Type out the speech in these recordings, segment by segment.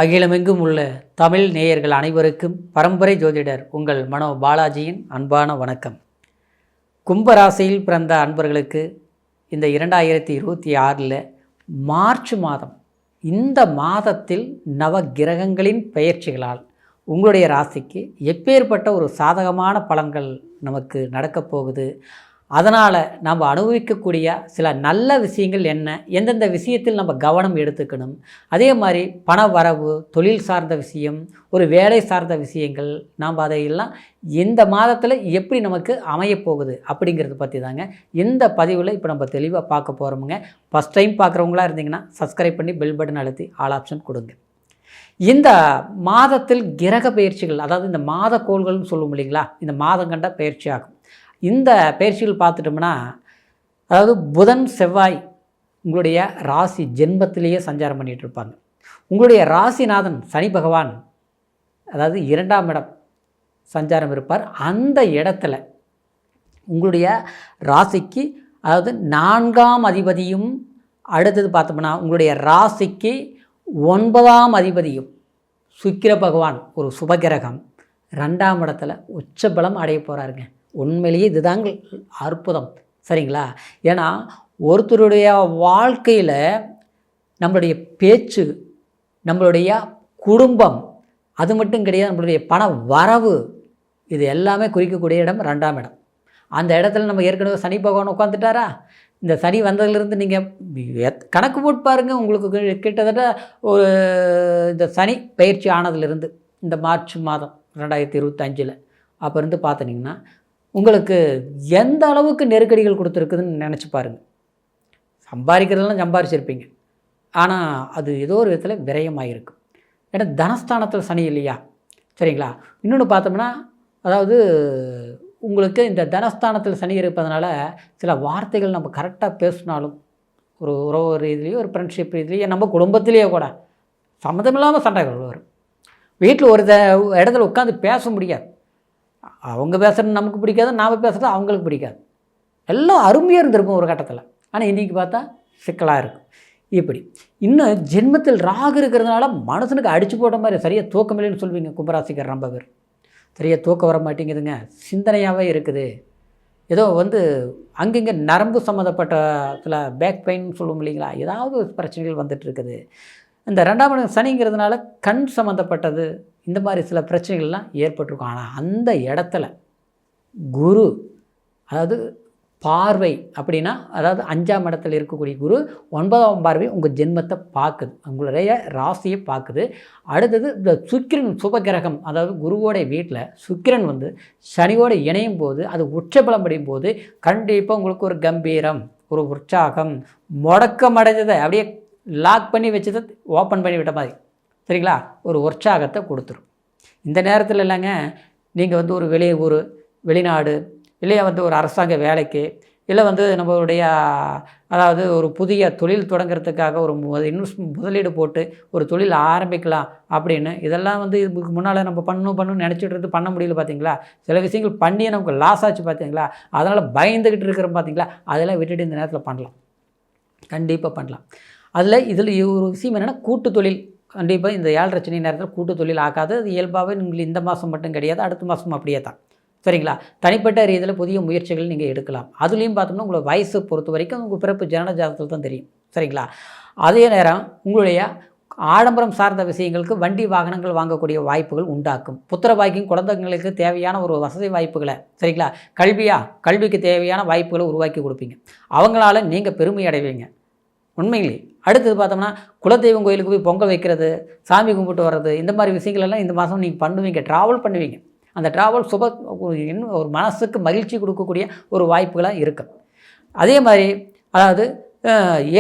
அகிலமெங்கும் உள்ள தமிழ் நேயர்கள் அனைவருக்கும் பரம்பரை ஜோதிடர் உங்கள் மனோ பாலாஜியின் அன்பான வணக்கம். கும்பராசியில் பிறந்த அன்பர்களுக்கு இந்த 2026 மார்ச் மாதம், இந்த மாதத்தில் நவ கிரகங்களின் பெயர்ச்சிகளால் உங்களுடைய ராசிக்கு எப்பேற்பட்ட ஒரு சாதகமான பலன்கள் நமக்கு நடக்கப் போகுது, அதனால் நம்ம அனுபவிக்கக்கூடிய சில நல்ல விஷயங்கள் என்ன, எந்தெந்த விஷயத்தில் நம்ம கவனம் எடுத்துக்கணும், அதே மாதிரி பண வரவு, தொழில் சார்ந்த விஷயம், ஒரு வேலை சார்ந்த விஷயங்கள், நாம் அதையெல்லாம் இந்த மாதத்தில் எப்படி நமக்கு அமையப்போகுது அப்படிங்கிறத பற்றி தாங்க இந்த பதிவில் இப்போ நம்ம தெளிவாக பார்க்க போகிறோமுங்க. ஃபஸ்ட் டைம் பார்க்குறவங்களா இருந்தீங்கன்னா சப்ஸ்கிரைப் பண்ணி பெல் பட்டன் அழுத்தி ஆல் ஆப்ஷன் கொடுங்க. இந்த மாதத்தில் கிரக பயிற்சிகள், அதாவது இந்த மாத கோள்கள்னு சொல்லுவோம் இல்லைங்களா, இந்த மாதம் கண்ட பயிற்சி ஆகும். இந்த பயிற்சிகள் பார்த்துட்டோம்னா, அதாவது புதன் செவ்வாய் உங்களுடைய ராசி ஜென்மத்திலேயே சஞ்சாரம் பண்ணிகிட்டு இருப்பாங்க. உங்களுடைய ராசிநாதன் சனி பகவான், அதாவது 2ஆம் இடம் சஞ்சாரம் இருப்பார். அந்த இடத்துல உங்களுடைய ராசிக்கு, அதாவது 4ஆம் அதிபதியும், அடுத்தது பார்த்தோம்னா உங்களுடைய ராசிக்கு 9ஆம் அதிபதியும் சுக்கிர பகவான், ஒரு சுபகிரகம், 2ஆம் இடத்துல உச்சபலம் அடைய போகிறாருங்க. உண்மையிலேயே இதுதாங்க அற்புதம், சரிங்களா? ஏன்னா ஒருத்தருடைய வாழ்க்கையில் நம்மளுடைய பேச்சு, நம்மளுடைய குடும்பம், அது மட்டும் கிடையாது, நம்மளுடைய பண வரவு, இது எல்லாமே குறிக்கக்கூடிய இடம் 2ஆம் இடம். அந்த இடத்துல நம்ம ஏற்கனவே சனி பகவான் உட்காந்துட்டாரா, இந்த சனி வந்ததுலேருந்து நீங்கள் கணக்கு போட்டு பாருங்கள், உங்களுக்கு கிட்டத்தட்ட ஒரு இந்த சனி பயிற்சி ஆனதுலேருந்து இந்த மார்ச் மாதம் 2025 அப்போ இருந்து பார்த்துட்டிங்கன்னா உங்களுக்கு எந்த அளவுக்கு நெருக்கடிகள் கொடுத்துருக்குதுன்னு நினச்சி பாருங்கள். சம்பாதிக்கிறதெல்லாம் சம்பாரிச்சிருப்பீங்க, ஆனால் அது ஏதோ ஒரு விதத்தில் விரயமாகிருக்கும். ஏன்னா தனஸ்தானத்தில் சனி இல்லையா, சரிங்களா? இன்னொன்று பார்த்தோம்னா, அதாவது உங்களுக்கு இந்த தனஸ்தானத்தில் சனி இருப்பதனால சில வார்த்தைகள் நம்ம கரெக்டாக பேசினாலும், ஒரு உறவு ரீதியிலையோ, ஒரு ஃப்ரெண்ட்ஷிப் ரீதியிலையோ, நம்ம குடும்பத்திலேயே கூட சம்மந்தமில்லாமல் சண்டைகள் வரும். வீட்டில் ஒரு இடத்துல உட்காந்து பேச முடியாது. அவங்க பேசுகிறது நமக்கு பிடிக்காது, நாம் பேசுகிறது அவங்களுக்கு பிடிக்காது. எல்லாம் அருமையாக இருந்திருக்கும் ஒரு கட்டத்தில், ஆனால் இன்றைக்கி பார்த்தா சிக்கலாக இருக்கும். இப்படி இன்னும் ஜென்மத்தில் ராகு இருக்கிறதுனால மனுஷனுக்கு அடித்து போட்ட மாதிரி சரியாக தூக்கம் இல்லைன்னு சொல்லுவீங்க. கும்பராசிக்கார் ரொம்ப பேர் சரியாக தூக்கம் வர மாட்டேங்குதுங்க, சிந்தனையாகவே இருக்குது. ஏதோ அங்கங்கே நரம்பு சம்மந்தப்பட்ட சில பேக் பெயின் சொல்லுவோம் இல்லைங்களா, ஏதாவது பிரச்சனைகள் வந்துட்டு இருக்குது. இந்த 2ஆம் இடம் சனிங்கிறதுனால கண் சம்மந்தப்பட்டது, இந்த மாதிரி சில பிரச்சனைகள்லாம் ஏற்பட்டிருக்கும். ஆனால் அந்த இடத்துல குரு, அதாவது பார்வை அப்படின்னா, அதாவது 5ஆம் இடத்துல இருக்கக்கூடிய குரு 9ஆம் பார்வை உங்கள் ஜென்மத்தை பார்க்குது, உங்களுடைய ராசியை பார்க்குது. அடுத்தது இந்த சுக்கிரன் சுபகிரகம், அதாவது குருவோடைய வீட்டில் சுக்கிரன் சனியோடு இணையும் போது, அது உச்சபலம் அடையும் போது கண்டிப்பாக உங்களுக்கு ஒரு கம்பீரம், ஒரு உற்சாகம், முடக்கமடைஞ்சதை அப்படியே லாக் பண்ணி வச்சதை ஓப்பன் பண்ணி விட்ட மாதிரி, சரிங்களா, ஒரு உற்சாகத்தை கொடுத்துரும். இந்த நேரத்தில் இல்லைங்க, நீங்கள் ஒரு வெளியூர், வெளிநாடு, இல்லையா ஒரு அரசாங்க வேலைக்கு, இல்லை நம்மளுடைய அதாவது ஒரு புதிய தொழில் தொடங்கிறதுக்காக ஒரு முதலீடு போட்டு ஒரு தொழில் ஆரம்பிக்கலாம் அப்படின்னு, இதெல்லாம் இதுக்கு முன்னால் நம்ம பண்ணணும்னு நினச்சிட்டு இருந்து பண்ண முடியல பார்த்தீங்களா. சில விஷயங்கள் பண்ணி நமக்கு லாஸ் ஆச்சு பார்த்தீங்களா, அதனால் பயந்துக்கிட்டு இருக்கிறோம் பார்த்தீங்களா, அதெல்லாம் விட்டுட்டு இந்த நேரத்தில் பண்ணலாம், கண்டிப்பாக பண்ணலாம். இதில் ஒரு விஷயம் என்னென்னா, கூட்டு தொழில் கண்டிப்பாக இந்த 7 ரச்சனை நேரத்தில் கூட்டு தொழில் ஆகாது. அது இயல்பாகவே நீங்கள் இந்த மாதம் மட்டும் கிடையாது, அடுத்த மாதம் அப்படியே தான், சரிங்களா. தனிப்பட்ட ரீதியில் புதிய முயற்சிகள் நீங்கள் எடுக்கலாம். அதுலேயும் பார்த்தோம்னா உங்களை வயசு பொறுத்த வரைக்கும் உங்கள் பிறப்பு ஜனன ஜாதகத்தில் தான் தெரியும், சரிங்களா. அதே நேரம் உங்களுடைய ஆடம்பரம் சார்ந்த விஷயங்களுக்கு வண்டி வாகனங்கள் வாங்கக்கூடிய வாய்ப்புகள் உண்டாக்கும். புத்திர பாக்கியம், குழந்தைங்களுக்கு தேவையான ஒரு வசதி வாய்ப்புகளை, சரிங்களா, கல்விக்கு தேவையான வாய்ப்புகளை உருவாக்கி கொடுப்பீங்க. அவங்களால நீங்கள் பெருமை அடைவீங்க உண்மையிலே. அடுத்தது பார்த்தோம்னா, குலதெய்வம் கோயிலுக்கு போய் பொங்கல் வைக்கிறது, சாமி கும்பிட்டு வர்றது, இந்த மாதிரி விஷயங்களெல்லாம் இந்த மாதம் நீங்கள் பண்ணுவீங்க, ட்ராவல் பண்ணுவீங்க. அந்த ட்ராவல் ஒரு மனசுக்கு மகிழ்ச்சி கொடுக்கக்கூடிய ஒரு வாய்ப்புகளாக இருக்கும். அதே மாதிரி அதாவது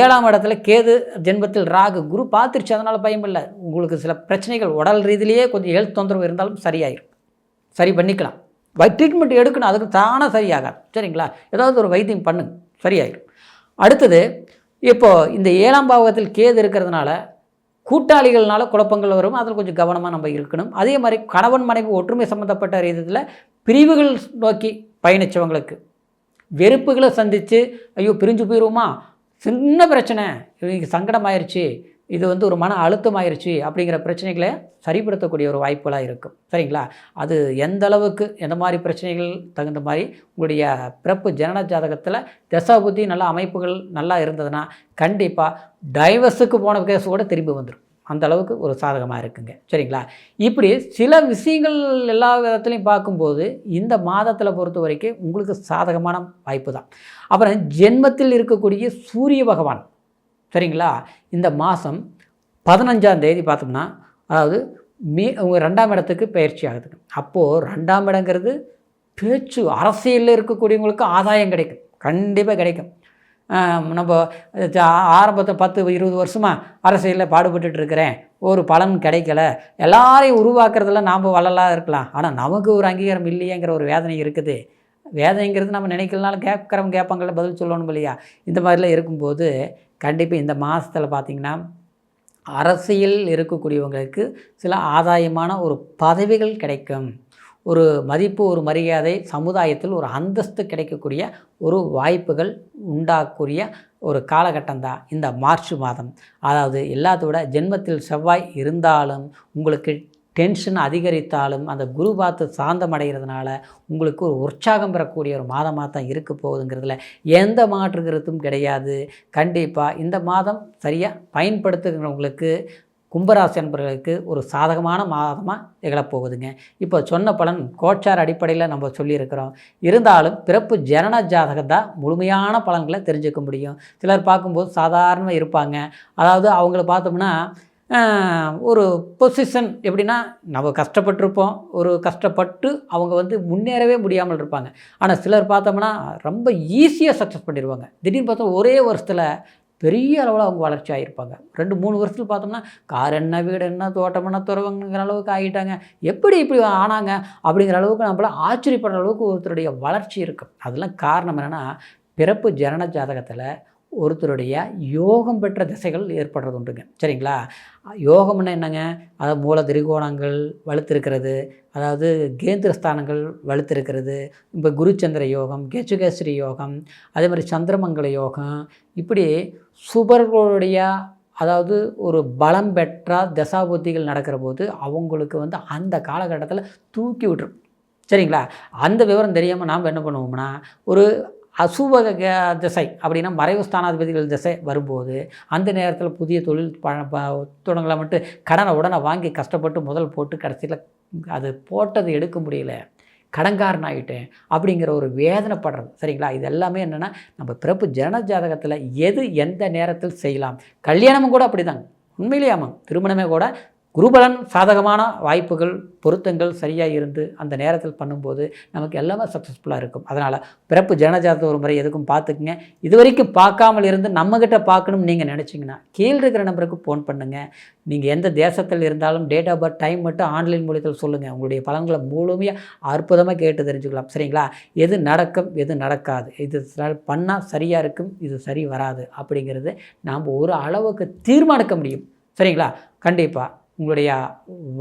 7ஆம் இடத்துல கேது, ஜென்மத்தில் ராகு, குரு பார்த்துருச்சு, அதனால் பயம் இல்லை. உங்களுக்கு சில பிரச்சனைகள் உடல் ரீதியிலேயே கொஞ்சம் ஹெல்த் தொந்தரவு இருந்தாலும் சரியாயிடும், சரி பண்ணிக்கலாம். ட்ரீட்மெண்ட் எடுக்கணும், அதுக்கு தானாக சரியாகாது, சரிங்களா. ஏதாவது ஒரு வைத்தியம் பண்ணுங்க, சரியாயிடும். அடுத்தது இப்போது இந்த 7ஆம் பாவகத்தில் கேது இருக்கிறதுனால கூட்டாளிகள்னால குழப்பங்கள் வரும், அதில் கொஞ்சம் கவனமாக நம்ம இருக்கணும். அதே மாதிரி கணவன் மனைவி ஒற்றுமை சம்மந்தப்பட்ட ரீதியில் பிரிவுகள் நோக்கி பயணித்தவங்களுக்கு, வெறுப்புகளை சந்தித்து ஐயோ பிரிஞ்சு போயிடுவோமா, சின்ன பிரச்சனை, இவங்க சங்கடம் ஆயிடுச்சு, இது வந்து ஒரு மன அழுத்தமாயிருச்சு அப்படிங்கிற பிரச்சனைகளை சரிப்படுத்தக்கூடிய ஒரு வாய்ப்புகளாக இருக்கும். சரிங்களா? அது எந்த அளவுக்கு எந்த மாதிரி பிரச்சனைகள் தகுந்த மாதிரி உங்களுடைய பிறப்பு ஜனன ஜாதகத்தில் தசாபுத்தி நல்ல அமைப்புகள் நல்லா இருந்ததுன்னா கண்டிப்பாக டைவர்ஸுக்கு போன கேஸ் கூட திரும்பி வந்துடும். அந்த அளவுக்கு ஒரு சாதகமாக இருக்குங்க. சரிங்களா? இப்படி சில விஷயங்கள் எல்லா விதத்துலையும் பார்க்கும்போது இந்த மாதத்தில் பொறுத்த வரைக்கும் உங்களுக்கு சாதகமான வாய்ப்பு தான். அப்புறம் ஜென்மத்தில் இருக்கக்கூடிய சூரிய பகவான், சரிங்களா, இந்த மாதம் 15ஆம் தேதி பார்த்தோம்னா, அதாவது உங்கள் 2ஆம் இடத்துக்கு பயிற்சி ஆகுதுங்க. அப்போது 2ஆம் இடங்கிறது பேச்சு அரசியலில் இருக்கக்கூடியவங்களுக்கு ஆதாயம் கிடைக்கும், கண்டிப்பாக கிடைக்கும். நம்ம ஆரம்பத்தில் 10-20 வருஷமாக அரசியலில் பாடுபட்டுட்டு இருக்கிறேன், ஒரு பலன் கிடைக்கல, எல்லாரையும் உருவாக்குறதுல நாம் வள்ளலாக இருக்கலாம், ஆனால் நமக்கு ஒரு அங்கீகாரம் இல்லையேங்கிற ஒரு வேதனை இருக்குது. வேதனைங்கிறது நம்ம நினைக்கலனாலும் கேட்பாங்கள்ல பதில் சொல்லணும் இல்லையா? இந்த மாதிரிலாம் இருக்கும்போது கண்டிப்பாக இந்த மாதத்தில் பார்த்திங்கன்னா அரசியல் இருக்கக்கூடியவங்களுக்கு சில ஆதாயமான ஒரு பதவிகள் கிடைக்கும், ஒரு மதிப்பு, ஒரு மரியாதை, சமுதாயத்தில் ஒரு அந்தஸ்து கிடைக்கக்கூடிய ஒரு வாய்ப்புகள் உண்டாகக்கூடிய ஒரு காலகட்டம் தான் இந்த மார்ச் மாதம். அதாவது எல்லாத்தோட ஜென்மத்தில் செவ்வாய் இருந்தாலும் உங்களுக்கு டென்ஷன் அதிகரித்தாலும் அந்த குரு பார்த்து சாந்தமடைகிறதுனால உங்களுக்கு ஒரு உற்சாகம் பெறக்கூடிய ஒரு மாதமாக தான் இருக்க போகுதுங்கிறதுல எந்த மாற்று கருத்தும் கிடையாது. கண்டிப்பாக இந்த மாதம் சரியாக பயன்படுத்துகிறவங்களுக்கு, கும்பராசி அன்பர்களுக்கு ஒரு சாதகமான மாதமாக திகழப்போகுதுங்க. இப்போ சொன்ன பலன் கோச்சார் அடிப்படையில் நம்ம சொல்லியிருக்கிறோம். இருந்தாலும் பிறப்பு ஜனன ஜாதகம் தான் முழுமையான பலன்களை தெரிஞ்சுக்க முடியும். சிலர் பார்க்கும்போது சாதாரணமாக இருப்பாங்க. அதாவது அவங்கள பார்த்தோம்னா ஒரு பொசிஷன் எப்படின்னா, நம்ம கஷ்டப்பட்டிருப்போம், ஒரு கஷ்டப்பட்டு அவங்க வந்து முன்னேறவே முடியாமல் இருப்பாங்க. ஆனால் சிலர் பார்த்தோம்னா ரொம்ப ஈஸியாக சக்ஸஸ் பண்ணிடுவாங்க. திடீர்னு பார்த்தா ஒரே வருஷத்தில் பெரிய அளவில் அவங்க வளர்ச்சி ஆகியிருப்பாங்க. 2-3 வருஷத்தில் பார்த்தோம்னா கார் என்ன, வீடு என்ன, தோட்டம் என்ன, துறவங்கிற அளவுக்கு ஆகிட்டாங்க. எப்படி இப்படி ஆனாங்க அப்படிங்கிற அளவுக்கு நம்மளால் ஆச்சரியப்படுற அளவுக்கு ஒருத்தருடைய வளர்ச்சி இருக்கும். அதெல்லாம் காரணம் என்னென்னா, பிறப்பு ஜனன ஜாதகத்தில் ஒருத்தருடைய யோகம் பெற்ற திசைகள் ஏற்படுறது உண்டுங்க. சரிங்களா? யோகம்னா என்னங்க? அதாவது மூல திரிகோணங்கள் வலுத்திருக்கிறது, அதாவது கேந்திரஸ்தானங்கள் வலுத்திருக்கிறது, இப்போ குருச்சந்திர யோகம், கேச்சுகேசரி யோகம், அதே மாதிரி சந்திரமங்கல யோகம், இப்படி சுபர்களுடைய அதாவது ஒரு பலம் பெற்ற தசாபுத்திகள் நடக்கிற போது அவங்களுக்கு வந்து அந்த காலகட்டத்தில் தூக்கி விட்டுரும். சரிங்களா? அந்த விவரம் தெரியாமல் நாம் என்ன பண்ணுவோம்னா, ஒரு அசுப திசை அப்படின்னா மறைவு ஸ்தானாதிபதிகள் திசை வரும்போது அந்த நேரத்தில் புதிய தொழில் தொடங்கலாம்ட்டு கடனை உடனே வாங்கி கஷ்டப்பட்டு முதல் போட்டு கடைசியில் அது போட்டது எடுக்க முடியல, கடன்காரன் ஆகிட்டேன் அப்படிங்கிற ஒரு வேதனைப்படுறது. சரிங்களா? இது எல்லாமே என்னென்னா, நம்ம பிறப்பு ஜன ஜாதகத்தில் எது எந்த நேரத்தில் செய்யலாம். கல்யாணமும் கூட அப்படி தாங்க, உண்மையிலேயே ஆமாம். திருமணமே கூட குருபலன் சாதகமான வாய்ப்புகள், பொருத்தங்கள் சரியாக இருந்து அந்த நேரத்தில் பண்ணும்போது நமக்கு எல்லாமே சக்ஸஸ்ஃபுல்லாக இருக்கும். அதனால் பிறப்பு ஜனஜாதகத்தை ஒரு முறை எதுக்கும் பார்த்துக்குங்க. இது வரைக்கும் பார்க்காமல் இருந்து நம்மக்கிட்ட பார்க்கணும்னு நீங்கள் நினச்சிங்கன்னா கீழே இருக்கிற நம்பருக்கு ஃபோன் பண்ணுங்கள். நீங்கள் எந்த தேசத்தில் இருந்தாலும் டேட் ஆஃப் பர்த் டைம் மட்டும் ஆன்லைன் மூலத்தில் சொல்லுங்கள். உங்களுடைய பலன்களை முழுமையாக அற்புதமாக கேட்டு தெரிஞ்சுக்கலாம். சரிங்களா? எது நடக்கும், எது நடக்காது, இது பண்ணால் சரியாக இருக்கும், இது சரி வராது அப்படிங்கிறது நாம் ஒரு அளவுக்கு தீர்மானிக்க முடியும். சரிங்களா? கண்டிப்பாக உங்களுடைய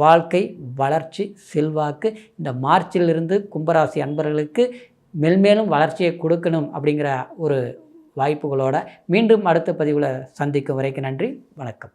வாழ்க்கை வளர்ச்சி செல்வாக்கு இந்த மார்ச்சிலிருந்து கும்பராசி அன்பர்களுக்கு மென்மேலும் வளர்ச்சியை கொடுக்கணும் அப்படிங்கிற ஒரு வாய்ப்புகளோடு மீண்டும் அடுத்த பதிவில் சந்திக்கும் வரைக்கும் நன்றி, வணக்கம்.